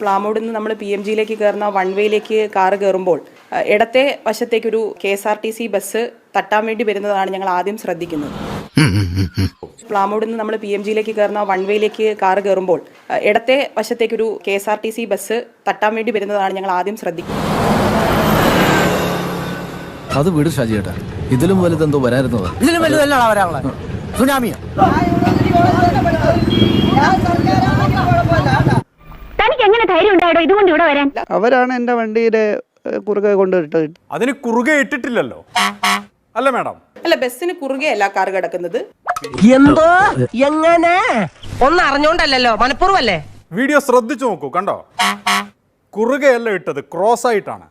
പ്ലാമോട് നിന്ന് നമ്മൾ PMGയിലേക്ക് കയറുന്ന വൺ വേയിലേക്ക് കാറ് കയറുമ്പോൾ ഇടത്തെ വശത്തേക്കൊരു KSRTC ബസ് തട്ടാൻ വേണ്ടി വരുന്നതാണ് ഞങ്ങൾ ആദ്യം ശ്രദ്ധിക്കുന്നത്. പ്ലാമോട് നിന്ന് നമ്മൾ PMGയിലേക്ക് കയറുന്ന വൺ വേയിലേക്ക് കാറ് കയറുമ്പോൾ ഇടത്തെ വശത്തേക്കൊരു KSRTC ബസ് തട്ടാൻ വേണ്ടി വരുന്നതാണ് ഞങ്ങൾ ആദ്യം ശ്രദ്ധിക്കുന്നത്. അത് വീട് ഷാജിയേട്ടാ, ഇതിലും വലുതെന്തോ വരായിരുന്നത്. ഇതിലും വലുതല്ലാണ് വരാനുള്ളത്. സുനാമിയോ? തനിക്ക് എങ്ങനെ ധൈര്യം ഉണ്ടായോ ഇതുകൊണ്ട് ഇവിടെ വരാൻ? അവരാണ് എന്റെ വണ്ടിയുടെ കുറുകെ കൊണ്ടിട്ടത്. അതിന് കുറുകെ ഇട്ടിട്ടില്ലല്ലോ അല്ല മാഡം? അല്ല, ബസ്സിന് കുറുകെ അല്ല കാർ കിടക്കുന്നത്. എന്തോ എങ്ങനെ ഒന്ന് അറിഞ്ഞോണ്ടല്ലോ, മനഃപൂർവ്വല്ലേ? വീഡിയോ ശ്രദ്ധിച്ചു നോക്കൂ, കണ്ടോ? കുറുകെയല്ല ഇട്ടത്, ക്രോസ് ആയിട്ടാണ്.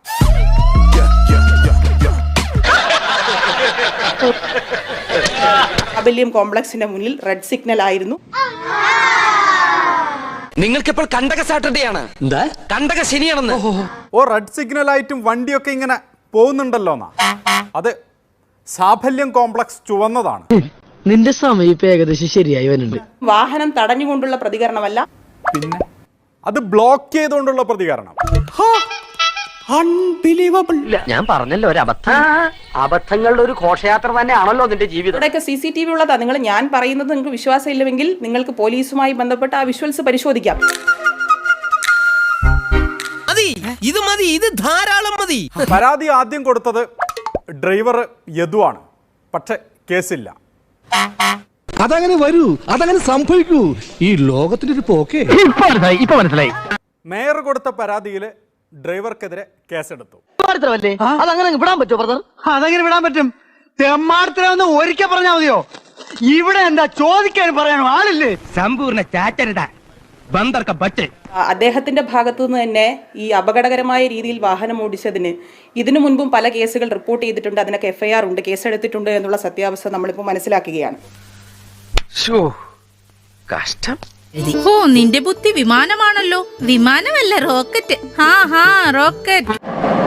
അബല്യം കോംപ്ലക്സിന്റെ മുന്നിൽ റെഡ് സിഗ്നൽ ആയിരുന്നു. നിങ്ങൾക്കിപ്പോൾ കണ്ടക സാറ്റർഡേ ആണ്, കണ്ടക ശനിയാണെന്ന്. ഓ, റെഡ് സിഗ്നൽ ആയിട്ടും വണ്ടിയൊക്കെ ഇങ്ങനെ പോകുന്നുണ്ടല്ലോ എന്നാ. അത് സാഫല്യം കോംപ്ലക്സ് ചുവന്നതാണ്. നിന്റെ സമയം ഇപ്പൊ ഏകദേശം ശരിയായി വരുന്നുണ്ട്. വാഹനം തടഞ്ഞുകൊണ്ടുള്ള പ്രതികരണമല്ല, പിന്നെ അത് ബ്ലോക്ക് ചെയ്തുകൊണ്ടുള്ള പ്രതികരണം. അൺബിലീവബിൾ. ഞാൻ പറഞ്ഞല്ലോ, ഒരു അബദ്ധം. അബദ്ധങ്ങളുടെ ഒരു ഘോഷയാത്ര തന്നെയാണല്ലോ നിന്റെ ജീവിതം. ഇവിടെയൊക്കെ CCTV ഉള്ളതാ. നിങ്ങൾ ഞാൻ പറയുന്നത് നിങ്ങൾക്ക് വിശ്വാസം ഇല്ലെങ്കിൽ നിങ്ങൾക്ക് പോലീസുമായി ബന്ധപ്പെട്ട ആ വിഷ്വൽസ് പരിശോധിക്കാം. ഇത് മതി, ഇത് ധാരാളം മതി. പരാതി ആദ്യം കൊടുത്തത് ഡ്രൈവർ യദുവാണ്, പക്ഷെ കേസില്ല. അതങ്ങനെ വരൂ, അതങ്ങനെ സംഭവിക്കൂ. ഈ ലോകത്തിന്റെ ഒരു പോക്കേ. ഇപ്പൊ മനസ്സിലായി. മേയർ കൊടുത്ത പരാതിയിൽ ഡ്രൈവർക്കെതിരെ കേസെടുത്തു. അതങ്ങനെ വിടാൻ പറ്റുമോ ബ്രദർ? അതെങ്ങനെ വിടാൻ പറ്റും? തെമ്മാടത്തിലൊന്ന് ഒരിക്കൽ പറഞ്ഞാൽ മതിയോ? ഇവിടെ എന്താ ചോദിക്കാൻ പറയാനോ ആളില്ലേ? സമ്പൂർണ്ണ ചാറ്റരുട ബന്ദർക്ക ബച്ച്. അദ്ദേഹത്തിന്റെ ഭാഗത്തു നിന്ന് തന്നെ ഈ അപകടകരമായ രീതിയിൽ വാഹനം ഓടിച്ചതിന് ഇതിനു മുൻപും പല കേസുകൾ റിപ്പോർട്ട് ചെയ്തിട്ടുണ്ട്. അതിനൊക്കെ FIR ഉണ്ട്, കേസെടുത്തിട്ടുണ്ട് എന്നുള്ള സത്യാവസ്ഥ നമ്മളിപ്പോൾ മനസ്സിലാക്കുകയാണ്. കഷ്ടം. ഓ, നിന്റെ ബുദ്ധി വിമാനമാണല്ലോ. വിമാനമല്ല, റോക്കറ്റ്. റോക്കറ്റ്.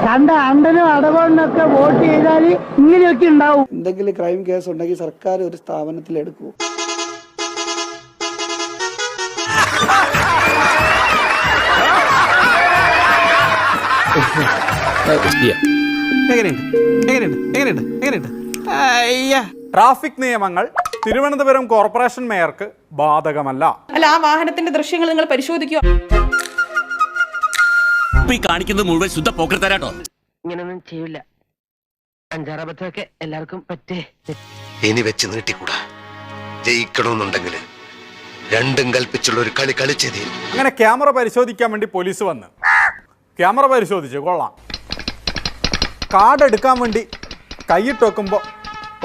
കണ്ട അണ്ടനും അടവണ്ണൊക്കെ വോട്ട് ചെയ്താൽ ഇങ്ങനെയൊക്കെ ഉണ്ടാവും. എന്തെങ്കിലും ക്രൈം കേസ് ഉണ്ടെങ്കിൽ സർക്കാർ ഒരു സ്ഥാപനത്തിൽ എടുക്കൂ. ട്രാഫിക് നിയമങ്ങൾ തിരുവനന്തപുരം കോർപ്പറേഷൻ മേയർക്ക് ബാധകമല്ല. അല്ല, ആ വാഹനത്തിന്റെ ദൃശ്യങ്ങൾ നിങ്ങൾ പരിശോധിക്കുക. കാണിക്കുന്നത് മുഴുവൻ ശുദ്ധ പോക്കറ്റാട്ടോ. ഇങ്ങനൊന്നും ചെയ്യില്ല. അഞ്ചാറബദ്ധമൊക്കെ എല്ലാവർക്കും പറ്റേ. ഇനി വെച്ച് നീട്ടിക്കൂടാ. ജയിക്കണമെന്നുണ്ടെങ്കിൽ രണ്ടും കൽപ്പിച്ചുള്ള ഒരു കളി കളിച്ചത്. അങ്ങനെ ക്യാമറ പരിശോധിക്കാൻ വേണ്ടി പോലീസ് വന്ന് ക്യാമറ പരിശോധിച്ചു, കൊള്ളാം. കാർഡ് എടുക്കാൻ വേണ്ടി കൈയിട്ട് വെക്കുമ്പോൾ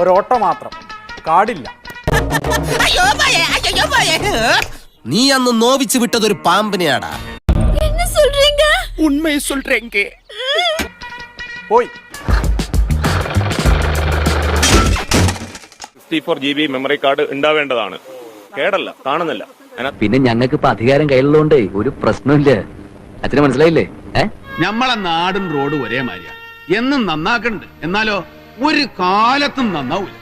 ഒരോട്ട മാത്രം, കാർഡില്ല. നീ അന്ന് നോവിച്ച് വിട്ടതൊരു പാമ്പിനെയാടാ. പോയി. 64 GB മെമ്മറി കാർഡ് ഉണ്ടാവേണ്ടതാണ്. കേടല്ല, കാണുന്നില്ല. പിന്നെ ഞങ്ങൾക്ക് ഇപ്പൊ അധികാരം കയ്യിലുള്ളതുകൊണ്ട് ഒരു പ്രശ്നമില്ല. അച്ഛന് മനസ്സിലായില്ലേ? നമ്മളെ നാടും റോഡും ഒരേ മാതിരിയാ. എന്നും നന്നാക്കണ്ട്, എന്നാലോ ഒരു കാലത്തും നന്നാവൂല.